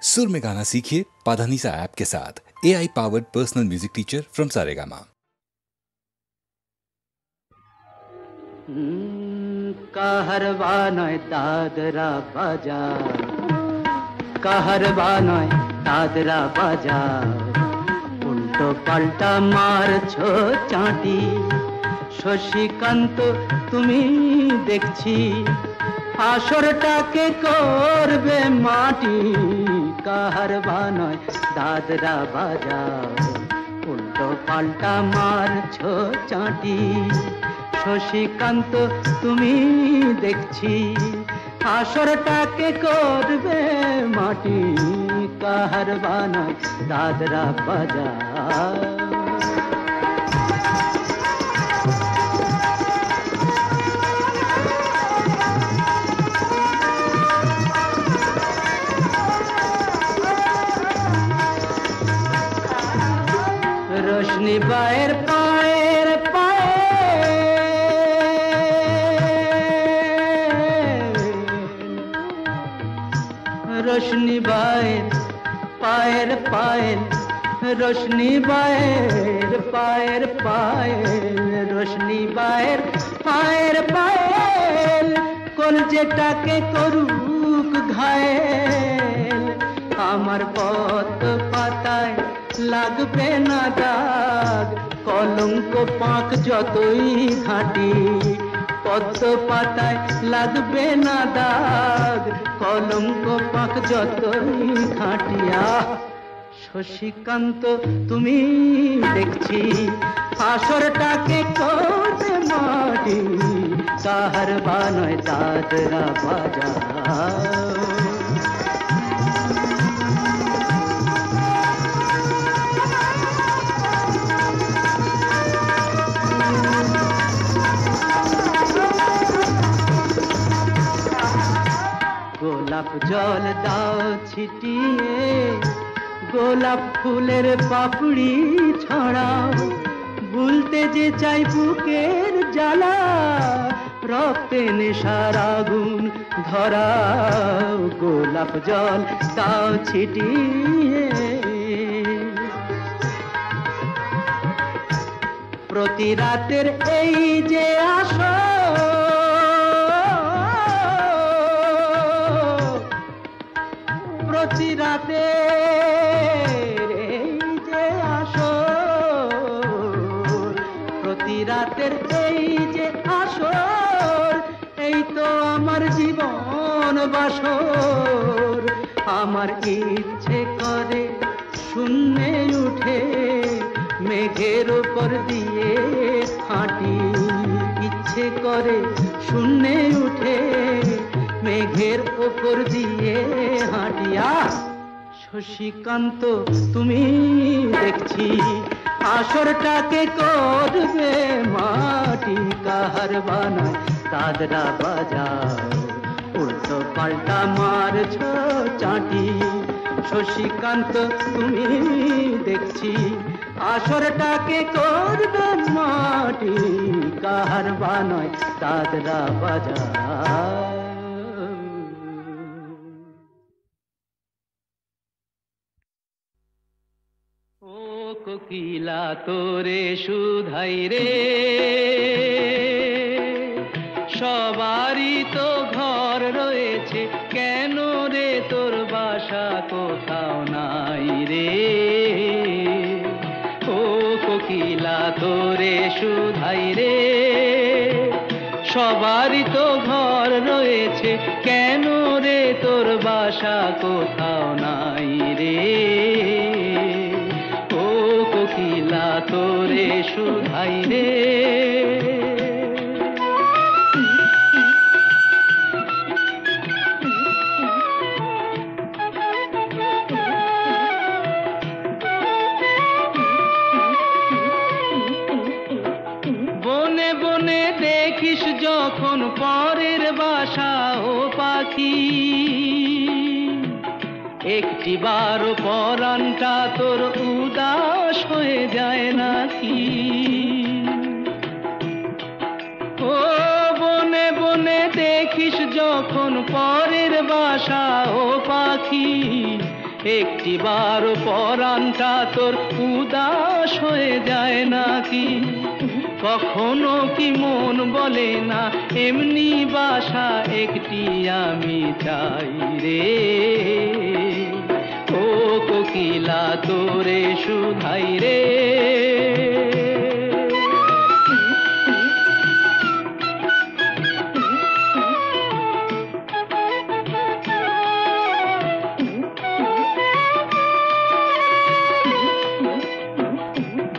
सुर में गाना सीखिए पाधानीसा ऐप के साथ। AI powered personal music teacher from Saregama. Kaharwa নয় দাদরা বাজার, কাহারবা নয় দাদরা বাজার, উল্টো পাল্টা মারছো চাঁটি। শশীকান্ত তুমি দেখছি আসরটাকে করবে মাটি। কাহারবা নয় দাদরা বাজার, উল্টো পাল্টা মারছো চাঁটি। শশীকান্ত তুমি দেখছি আসরটাকে করবে মাটি। কাহারবা নয় দাদরা বাজার। रोशनी बाहर पाएर पाए, रोशनी बाहर पाएर पायल, रोशनी बाहर पाएर पायल, रोशनी बाहर पाएर पायल, কলজেটাকে করুক ঘায়েল। আমার পথ পাতায় লাগবে না দাগ, কলঙ্ক পাক যতই ঘাঁটি। পদ্ম পাতায় লাগবে না দাগ, কলঙ্ক পাক যতই ঘাঁটিয়া। শশীকান্ত তুমি দেখছি আসরটাকে করবে মাটি। কাহারবা নয় দাদরা বাজার। গোলাপ জল দাও ছিটিয়ে, গোলাপ ফুলের পাপড়ি ছড়াও। ভুলতে যে চাই বুকের জ্বালা, রক্তে নেশার আগুন ধরাও। গোলাপ জল দাও ছিটিয়ে, প্রতি রাতের এই যে আসো, প্রতি রাতের এই যে আসর, প্রতি রাতের এই যে আসর, এই তো আমার জীবন বাসর। আমার ইচ্ছে করে শূন্যে উঠে মেঘের উপর দিয়ে হাঁটি। ইচ্ছে করে শূন্যে উঠে মেঘের উপর দিয়ে হাঁটিয়া। শশীকান্ত তুমি দেখছি আসরটাকে করবে মাটি। কাহারবা নয় দাদরা বাজার, উল্টো পাল্টা মারছো চাঁটি। শশীকান্ত তুমি দেখছি আসরটাকে করবে মাটি। কাহারবা নয় দাদরা বাজার। কোকিলা তোরে শুধাই রে, সবারই তো ঘর রয়েছে, কেন রে তোর বাসা কোথাও নাই রে। ও কোকিলা তোরে শুধাই রে, সবারই তো ঘর রয়েছে, কেন রে তোর বাসা কোথাও নাই রে। কোকিলা তোরে শুধাই রে। বনে বনে দেখিস যখন পরের বাসা ও পাখি, একটি বার পরানটা তোর উদাস হয়ে যায় নাকি। ও বনে বনে দেখিস যখন পরের বাসা ও পাখি, একটিবার পরাণটা তোর উদাস হয়ে যায় নাকি? কখনো কি মন বলে না এমনি বাসা একটি আমি চাই রে? ও কোকিলা তোরে শুধাই রে।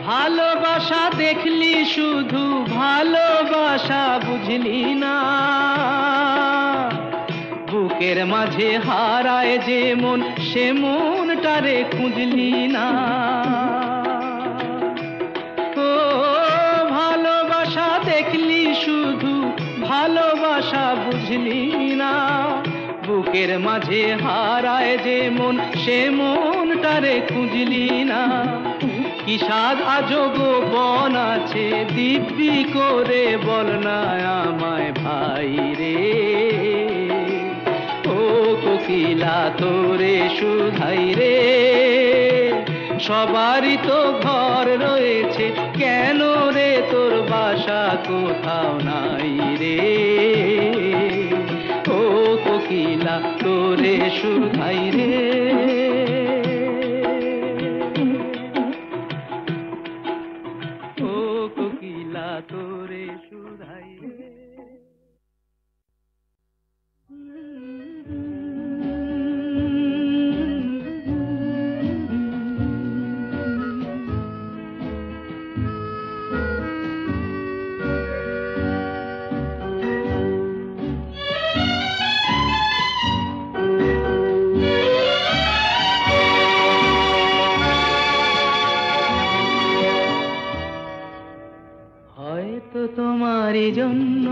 ভালোবাসা দেখলি শুধু, ভালোবাসা বুঝলি না। বুকের মাঝে হারায় যে মন, সে মনটারে খুঁজলি না। ও ভালোবাসা দেখলি শুধু, ভালোবাসা বুঝলি না। বুকের মাঝে হারায় যে মন, সে মনটারে খুঁজলি না। কি সাধ আজব বন আছে দিব্যি করে বল না আমায় ভাই রে। ও কোকিলা তোরে শুধাই রে। সবারই তো ঘর রয়েছে, কেন রে তোর বাসা কোথাও নাই রে? ও কোকিলা তোরে শুধাই রে। তোরে শুধাই রে। হয়তো তোমারই জন্য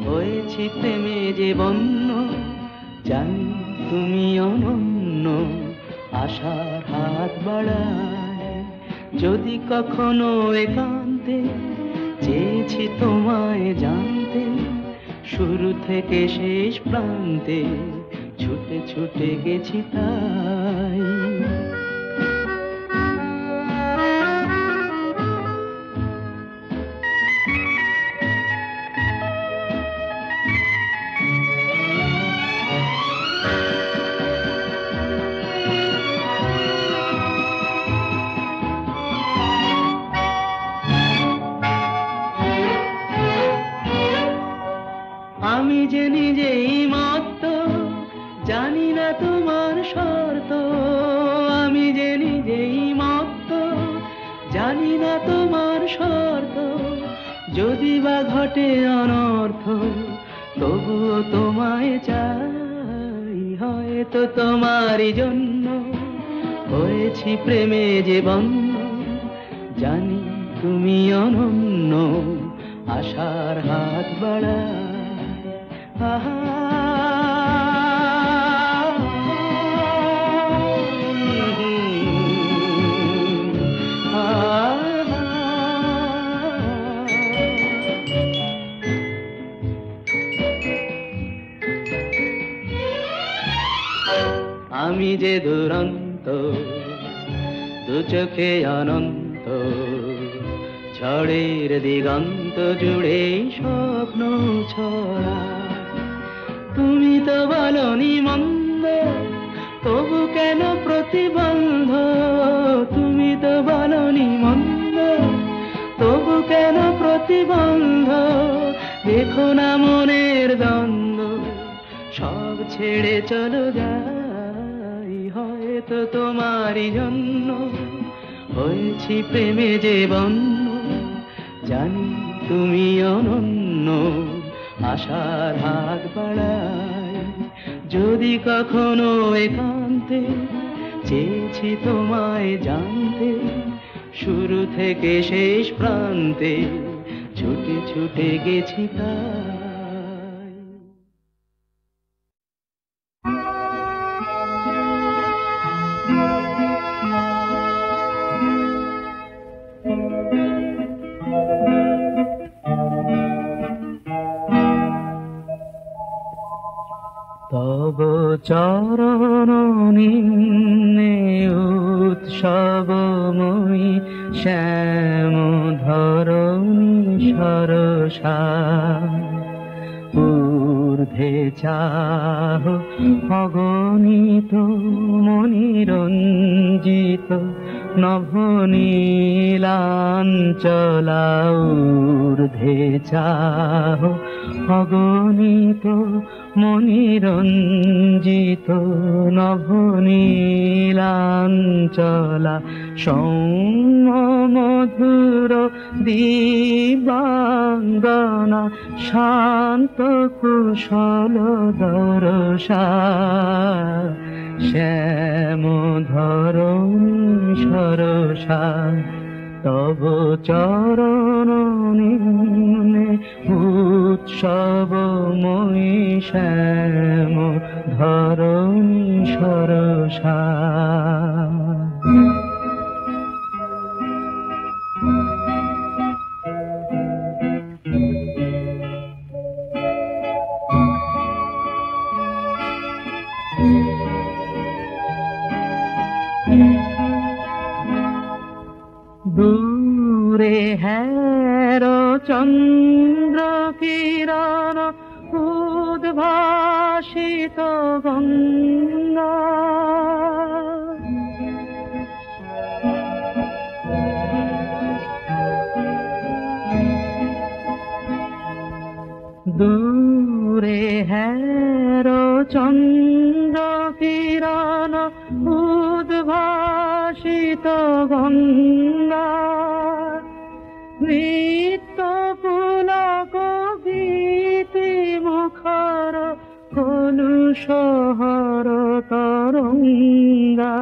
হয়েছি প্রেমে যে বন্য, জানি তুমি অনন্য, আশার হাত বাড়ায়। যদি কখনো একান্তে চেয়েছি তোমায় জানতে, শুরু থেকে শেষ প্রান্তে ছুটে ছুটে গেছি তাই। আমি যে নিজেই মত্ত, জানি না তোমার শর্ত। আমি যে নিজেই মত্ত, জানি না তোমার শর্ত। যদি বা ঘটে অনর্থ, তবুও তোমায় চাই। হয়তো তোমারই জন্য হয়েছি প্রেমে যে বন্য, জানি তুমি অনন্য, আশার হাত বাড়ায়। আমি যে দুরন্ত, দু চোখে অনন্ত, ঝড়ের দিগন্ত জুড়ে স্বপ্ন ছড়া। তুমি তো বলনি মন্দ, তবু কেন প্রতিবন্ধ? তুমি তো বলনি মন্দ, তবু কেন প্রতিবন্ধ? দেখো না মনের দ্বন্দ্ব, সব ছেড়ে চলো যাই। হয়তো তোমারই জন্য হয়েছি প্রেমে যে বন্য, জানি তুমি অনন্য, আশার হাত বাড়ায়। যদি কখনো একান্তে চেয়েছি তোমায় জানতে, শুরু থেকে শেষ প্রান্তে ছুটে ছুটে গেছি তাই। তব চরণ নিম্নে উৎসবময়ী শ্যাম ধরণী সরসা ঊর্ধ্বে চাহ অগণিত মনিরঞ্জিত নভনীলাঞ্চলা ঊর্ধ্বে চাহ অগণিত মনিরঞ্জিত নভনীলাঞ্চলা সৌম্য মধুর দিবাঙ্গনা শান্ত কুশল দরসা শ্যাম ধরণী সরসা তব চরণ নিম্নে উৎসবময়ী শ্যাম ধরণী সরসা। দূরে হের চন্দ্র কিরণ উদ্ভাসিত গঙ্গা দূরে হের চন্দ্র কিরণ উদ্ভাসিত গঙ্গা নৃত্য পুলক গীতি মুখর কলুষহর তরঙ্গা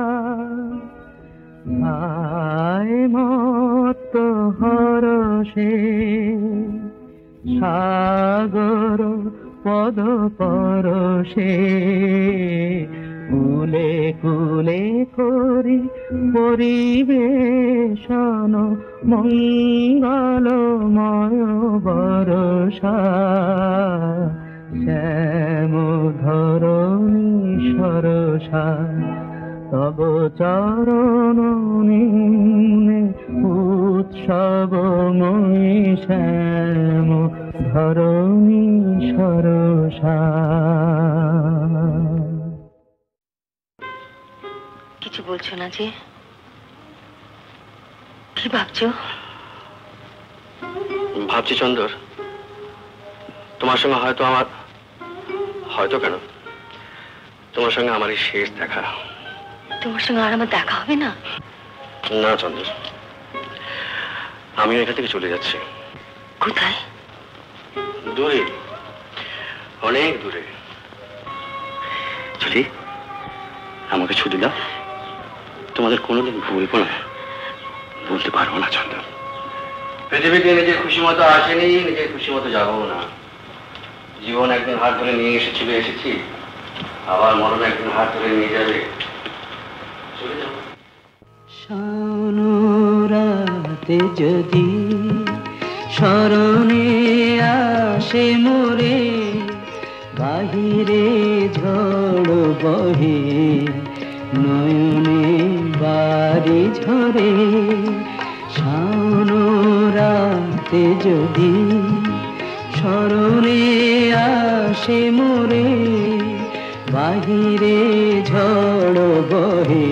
আয় মত্ত হরষে সাগর পদ পরশে কুলে কুলে করি পরিবেশন মঙ্গলময় বরষা শ্যাম ধরণী সরসা তব চরণ নিম্নে উৎসবময়ী শ্যাম ধরণী সরসা। কিছু বলছো না যে? কি ভাবছো? ভাবছি চন্দর, তোমার সঙ্গে হয়তো কেন তোমার সঙ্গে আমার এই শেষ দেখা। তোমার সঙ্গে আর আমার দেখা হবে না? না চন্দর, আমি এখান থেকে চলে যাচ্ছি। কোথায়? দূরে, অনেক দূরে। চলি, আমাকে ছুটি দাও। তোমাদের কোনোদিন ভুলবো না, বলতে পারবো না চন্দর। পৃথিবীতে নিজের খুশি মতো আসেনি, নিজের খুশি মতো যাবো না। জীবন একদিন হাত ধরে নিয়ে এসেছি, আবার মরণ একদিন হাত ধরে নিয়ে যাবে। চলে যাবো। শানুরাতে যদি স্মরণে আসে মোরে, বাহিরে ঝড় বহে নয়নে বাড়ি ঝরে। শানুরাতে যদি স্মরণে আসে মোরে, বাহিরে ঝড় বহে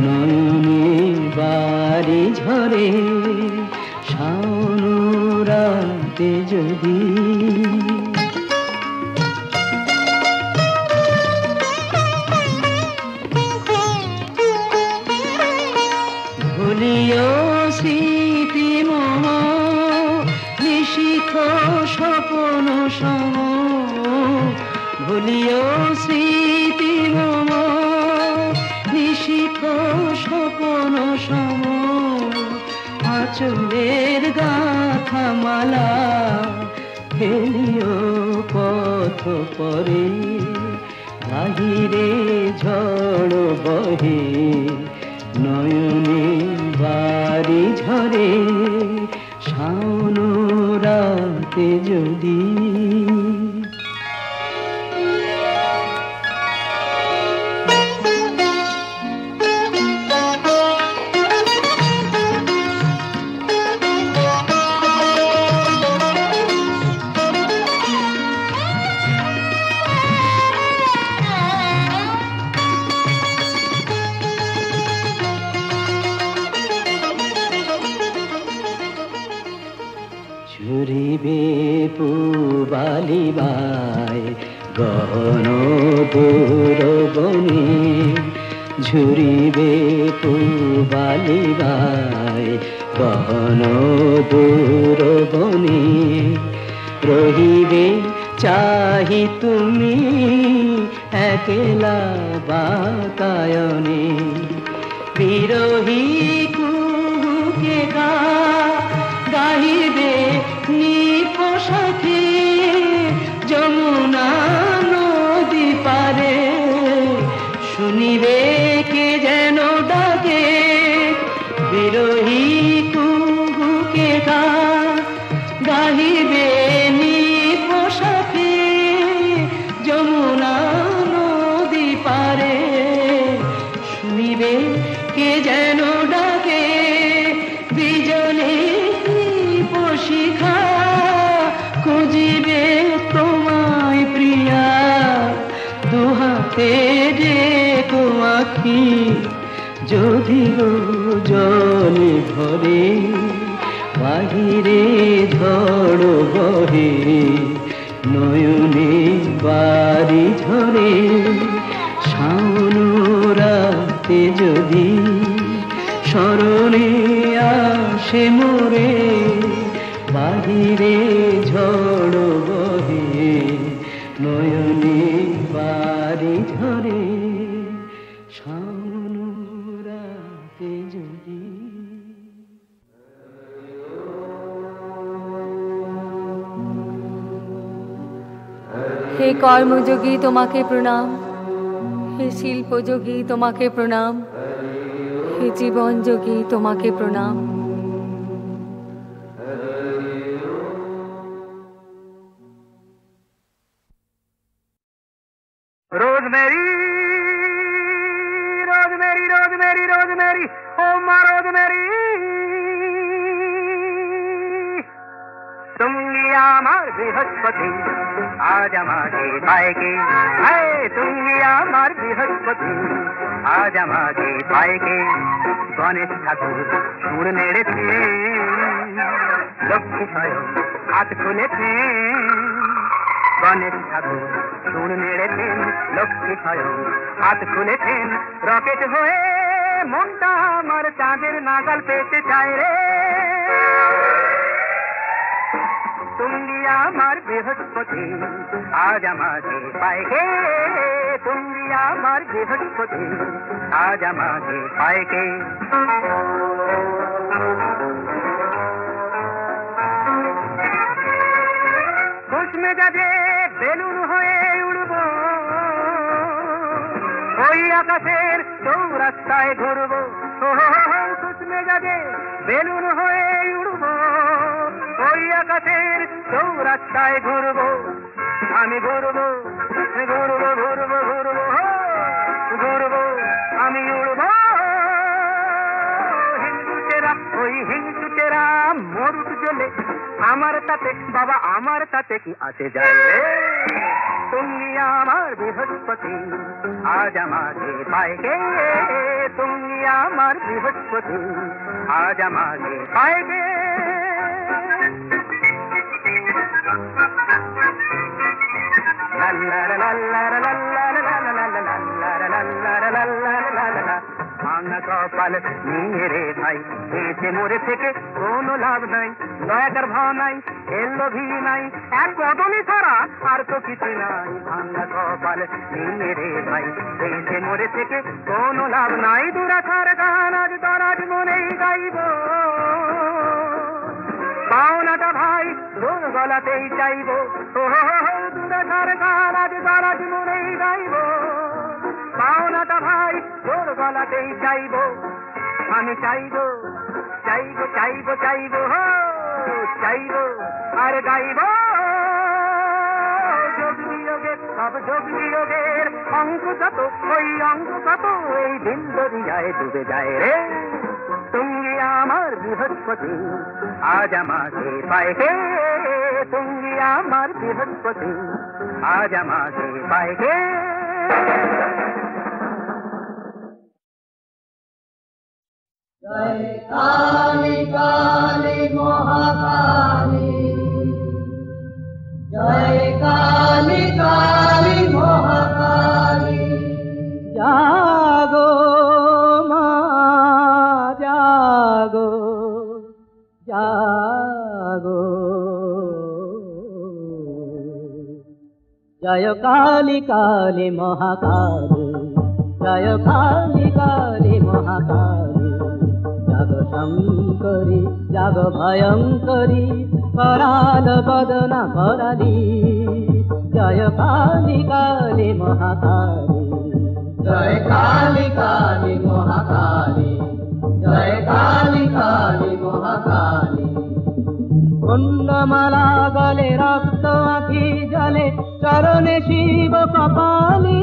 নয়নে বাড়ি ঝরে। শানুরাতে যদি ভুলিও স্মৃতি মম নিশিখ স্বপন সম, ভুলিও স্মৃতি মম নিশিখ স্বপন সম। আঁচলের গাথা মালা ফেলিও পথ পরে, বাহিরে ঝড় বহে নয়নে বাড়ি ঝরে। শানুরাতে যদি বালিবায় গহন দূর বনে ঝুরিবে বালিবায় গহন দূর বনে রহিবে চাহি তুমি একলা বাতায়নে বিরহী কুহুকে গাহিবে নিপসাথে যমুনা নদী পারে শুনিবে কে যেন ডাকে বিরহী কুহুকে গাহিবে নিপসাথে যমুনা নদী পারে শুনিবে কে যেন ডাকে বিজনে শিখা খুঁজিবে তোমায় প্রিয়া দুহাতে যে তোমাখি যদি জলে ভরে বাহিরে ঝড় বহে নয়নে বাড়ি ঝরে শাওন রাতে যদি স্মরণে আসে মোরে বাহিরে ঝড় বহে নয়নে বাড়ি ঝরে শাওন রাতে যদি হে কর্মযোগী তোমাকে প্রণাম, হে শিল্পযোগী তোমাকে প্রণাম, হে জীবনযোগী তোমাকে প্রণাম। रोज़मेरी रोज़मेरी रोज़मेरी रोज़मेरी ओ माँ रोज़मेरी तुम আমার বৃহস্পতি আজ আমাকে পায়কে তুম আমার বৃহস্পতি আজ আমাকে পায়কে গণেশ ঠাকুর সুর নেড়েছে লক্ষ্মী স্বয়ং হাত খুলেছে গণেশ ঠাকুর সুর নেড়েছেন লক্ষ্মী স্বয়ং হাত খুলেছেন রকেট হয়ে মনটা আমার চাঁদের নাগাল পেতে চায় রে তুমি আমার বৃহস্পতি আজ আমাকে পায়কে তুমি আমার বৃহস্পতি আজ আমাকে পায়কে খুশ মেজাজে বেলুন হয়ে উড়ব ওই আকাশের চৌরাস্তায় ঘুরব খুশ মেজাজে বেলুন হয়ে উড়ব ওই আকাশের চৌরাস্তায় ঘুরব আমি ঘুরব ঘুরব ঘুরব ঘুরব ঘুরব আমি উড়ব হিন্দুতেরা ওই হিন্দুতেরা মরুক জ্বলে আমার তাতে বাবা আমার তাতে কি আসে যায় রে তুমি আমার বৃহস্পতি আজ আমাকে পায়কে তুমি আমার বৃহস্পতি আজ আমাকে পায়কে ভাঙা কপাল নিয়ে রে ভাই এসে মরে থেকে কোনো লাভ নাই দয়াকার ভাব নাই এলোভি নাই এক কদমই ছাড়া আর তো কিছু নাই ভাঙা কপাল নিয়ে রে ভাই এসে মরে থেকে কোনো লাভ নাই দুরাখার গান আজ দরাজ মনেই গাইব পাওনাটা ভাই তোর গলাতেই চাইব দুরাখার গান আজ দরাজ মনেই গাইব পাওনাটা ভাই তোর গলাতেই চাইব আমি চাইব চাইব চাইব চাইব চাইব আর গাইব যোগ বিয়োগের সব যোগ বিয়োগের অঙ্ক কত ওই অঙ্ক কত এই দিন দরিয়ায় ডুবে যায় রে তুমি আমার বৃহস্পতি আজ আমাকে পায়কে তুমি আমার বৃহস্পতি আজ আমাকে পায়কে জয় কালী কালী মহাকালী জয় কালী কালী মহাকালী। জাগো মা জাগো জাগো, জয় কালী কালী মহাকালী, জয় কালী কালী মহাকালী। জাগ শঙ্করী জাগ ভয়ঙ্করী, করাল বদনা করালি। জয় কালী কালী মহাকালী, জয় কালী কালী মহাকালী, জয় কালী কালী মহাকালী। কুণ্ডমালা গলে রক্ত আঁখি জলে, চরণে শিব কপালী।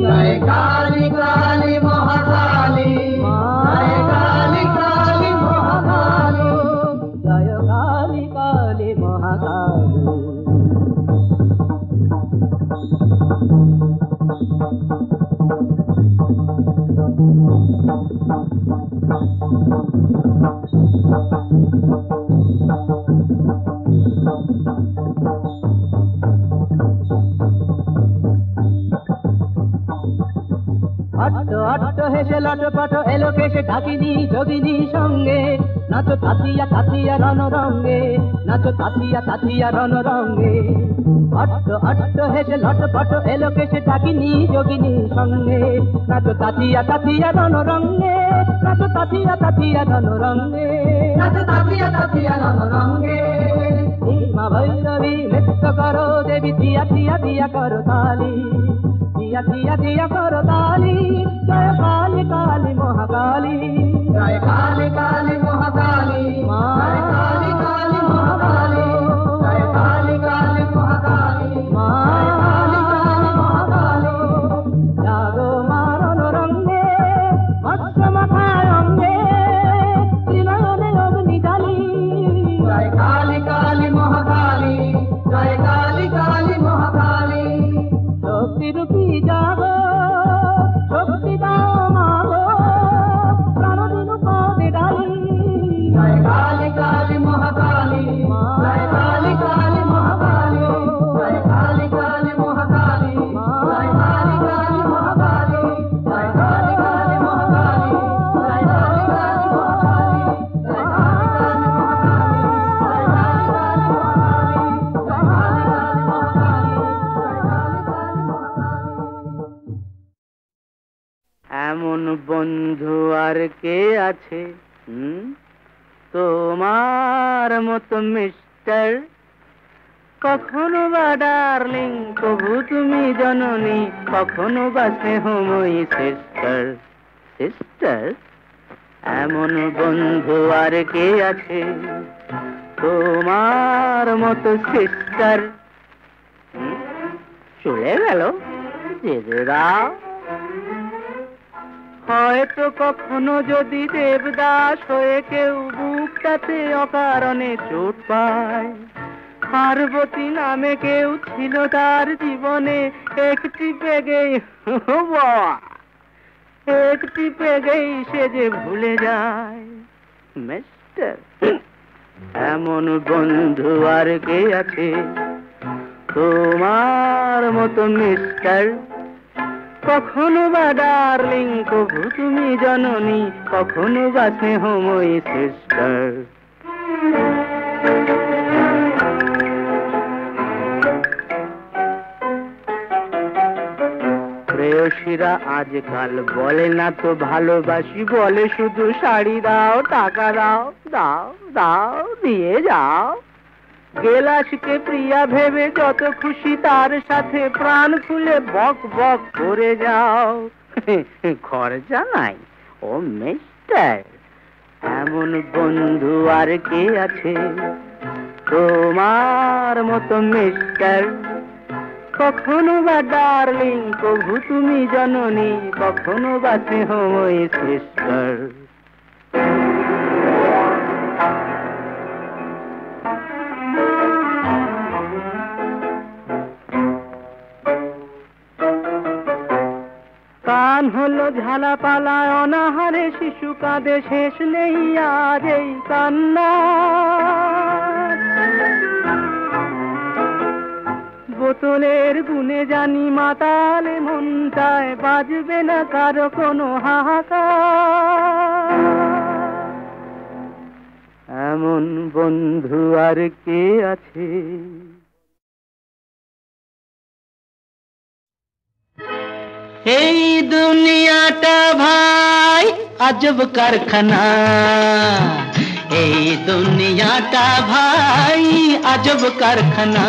জয় কালী কালী মহাকালী, জয় কালী কালী মহাকালী, জয় কালী কালী মহাকালী। অট্ট অট্ট হেসে লটপট এলো কেসে ঢাকিনি যোগিনী সঙ্গে, নাচো তাতিয়া তাতিয়া রণ রঙ্গে, নাচো তাতিয়া তাতিয়া রণ রঙ্গে। অট্ট অট্ট হেসে লটপট এলো কেসে ঢাকিনি যোগিনী সঙ্গে, নাচো তাতিয়া তাতিয়া রণ রঙ্গে, নাচো তাতিয়া তাতিয়া রণ রঙ্গে, নাচো তাতিয়া তাতিয়া রণ রঙ্গে। মা ভৈরবী নৃত্য করো দেবী, দিয়া দিয়া দিয়া করো তালি, দিয়া দিয়া দিয়া করো তালি। জয় কালী কালী মহাকালী, জয় কালী কালী মহাকালী, জয় কালী কালী মহাকালী, জয় কালী কালী মহাকালী, জয় কালী কালী মহাকালী। জাগো মারণ রঙ্গে, মৎস্য মাথায় অঙ্গে, ত্রিনয়নে অগ্নি জালি। জয় কালী কালী মহাকালী, জয় কালী কালী মহাকালী। শক্তিরূপী জাগো, শক্তি দাও মাগো, প্রাণ দিনু পদে ডালি। জয় কালী কালী মহাকালী, জয় কালী কালী মহাকালী, জয় কালী কালী মহাকালী, জয় কালী কালী মহাকালী, জয় কালী কালী মহাকালী, জয় কালী কালী মহাকালী, জয় কালী কালী মহাকালী, জয় কালী কালী মহাকালী, জয় কালী কালী মহাকালী, জয় কালী কালী মহাকালী। এমন বন্ধু আর কে আছে তোমার মতো মিস্টার? কখনো বা ডার্লিং প্রভু তুমি জননী, কখনো বা স্নেহময়ী সিস্টার। সিস্টার, এমন বন্ধু আর কে আছে তোমার মতো সিস্টার? চলে গেল, যেতে দাও। হয়তো কখনো যদি দেবদাস হয়ে কেউ বুকটাতে অকারণে চোট পায়, পার্বতী নামে কেউ ছিল তার জীবনে, একটি পেগেই একটি পেগেই সে যে ভুলে যায়। মিস্টার, এমন বন্ধু আর কে আছে তোমার মতো মিস্টার? কখনো বা ডার্লিং প্রভু তুমি জননী, কখনো বা স্নেহময়ী সিস্টার। প্রেয়সীরা আজকাল বলে না তো ভালোবাসি, বলে শুধু শাড়ি দাও, টাকা দাও, দাও দাও দিয়ে যাও। গেলাসকে প্রিয়া ভেবে যত খুশি তার সাথে প্রাণ খুলে বক বক করে যাও। খরচা নাই ও মিস্টার। এমন বন্ধু আর কে আছে তোমার মতো মিস্টার? কখনো বা ডার্লিং প্রভু তুমি জননী, কখনো বা স্নেহময়ী সিস্টার। কান হলো ঝালাপালায় অনাহারে শিশু কাঁদে, শেষ নেই আজ এই কান্না। বোতলের গুনে জানি মাতালে মনটায় বাজবে না কারো কোনো হাহাকার। এমন বন্ধু আর কে আছে? এই দুনিয়াটা ভাই আজব কারখানা, এই দুনিয়াটা ভাই আজব কারখানা।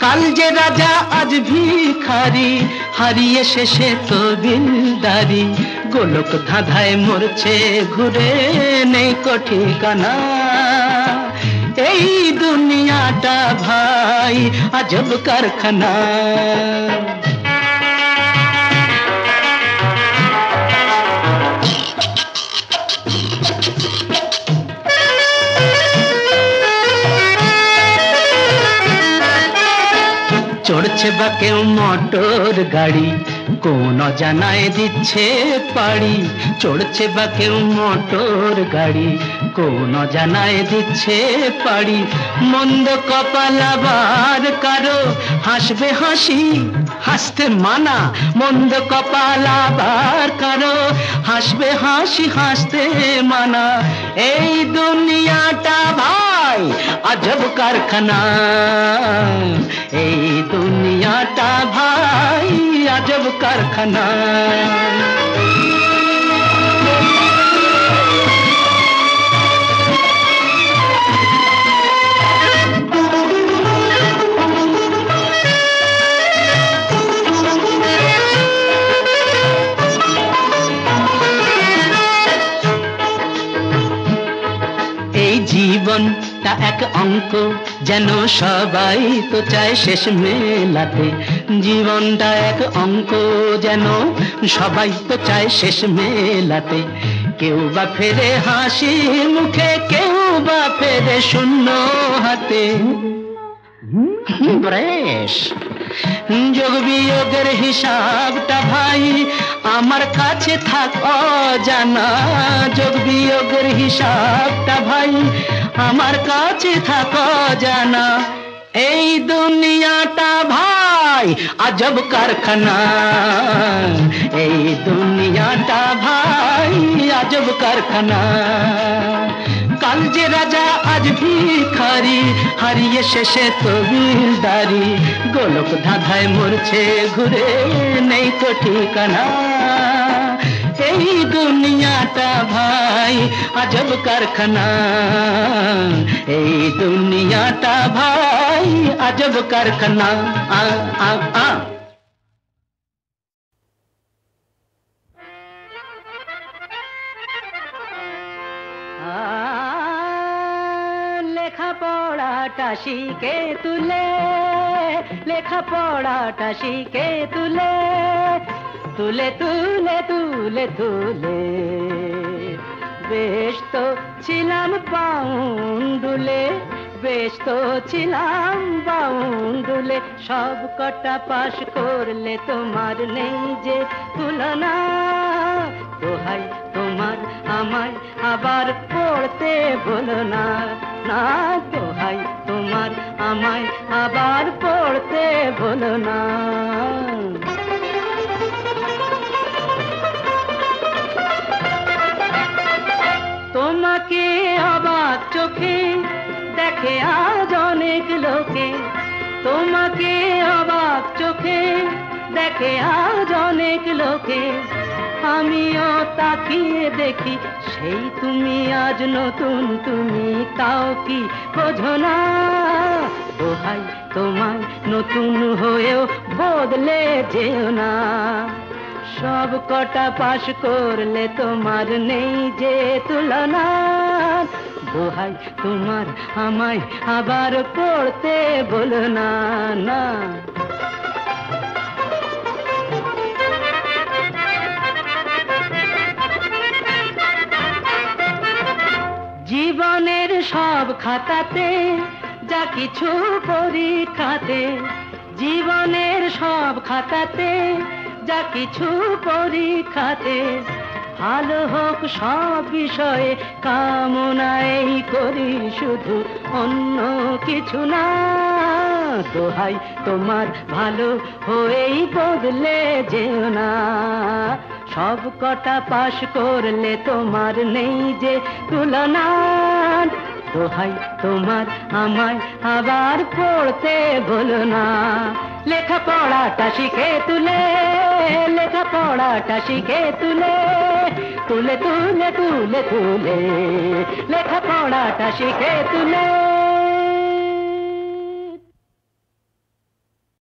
কাল যে রাজা আজ ভিখারি, হারিয়ে শেষে তো দিলদারি। গোলক ধাঁধায় মরছে ঘুরে নেই কো ঠিকানা। এই দুনিয়াটা ভাই আজব কারখানা। চড়ছে বা কেউ মোটর গাড়ি, কোন জানায় দিচ্ছে পাড়ি। চড়ছে বা কেউ মোটর গাড়ি, কোন জানায় দিচ্ছে পাড়ি। মন্দ কপাল আবার কারো হাসবে হাসি, হাসতে মানা। মন্দ কপাল আবার কারো হাসবে হাসি, হাসতে মানা। এই দুনিয়াটা ভাই আজব কারখানা, এই দুনিয়াটা ভাই আজব কারখানা। এই জীবনটা এক অঙ্ক, যেন সবাই তো চায় শেষ মেলাতে। জীবনটা এক অঙ্ক, যেন সবাই তো চায় শেষ মেলাতে। কেউ বা ফেরে হাসি মুখে, কেউ বা ফেরে শূন্য হাতে। ব্রেশ যোগ বিয়োগের হিসাবটা ভাই আমার কাছে থাক অজানা। যোগ বিয়োগের হিসাবটা ভাই আমার কাছে থাক অজানা। এই দুনিয়াটা ভাই আজব কারখানা, এই দুনিয়াটা ভাই আজব কারখানা। কাল যে রাজা আজ ভিখারি, হারিয়ে শেষে তো দিলদারি। গোলক ধাঁধায় মরছে ঘুরে নেই তো ঠিকানা। এই দুনিয়াটা ভাই আজব কারখানা, এই দুনিয়াটা ভাই আজব কারখানা। আ আ আ লেখাপড়াটা শিখে তুলে, লেখাপড়াটা শিখে তুলে, তুলে তুলে তুলে তুলে। বেশ তো ছিলাম বাউন্ডুলে, বেশ তো ছিলাম বাউন্ডুলে। সব কটা পাশ করলে তোমার নেই যে তুলনা। দোহাই তোমার আমায় আবার পড়তে বলো না, না। দোহাই তোমার আমায় আবার পড়তে বলো না। তোমাকে অবাক চোখে দেখে আজ অনেক লোকে, তোমাকে অবাক চোখে দেখে আজ অনেক লোকে। আমিও তাকিয়ে দেখি সেই তুমি আজ নতুন, তুমি তাও কি বোঝো না। দোহাই তোমায় নতুন হয়েও বদলে যেও না। সব কটা পাশ করলে তোমার নেই যে তুলনা। দোহাই তোমার আমায় আবার পড়তে বলো না, না। জীবনের সব খাতাতে যা কিছু পরীক্ষাতে, জীবনের সব খাতাতে যা কিছু পরীক্ষাতে। ভালো হোক সব বিষয়ে কামনাই করি শুধু, অন্য কিছু না। দোহাই তোমার ভালো হয়েই বদলে যেও না। সব কটা পাশ করলে তোমার নেই যে তুলনা, দোহাই তোমার আমায় আবার পড়তে বলো না। লেখাপড়াটা শিখে তুলে, লেখাপড়াটা শিখে তুলে, তুলে তুলে তুলে তুলে লেখাপড়াটা শিখে তুলে।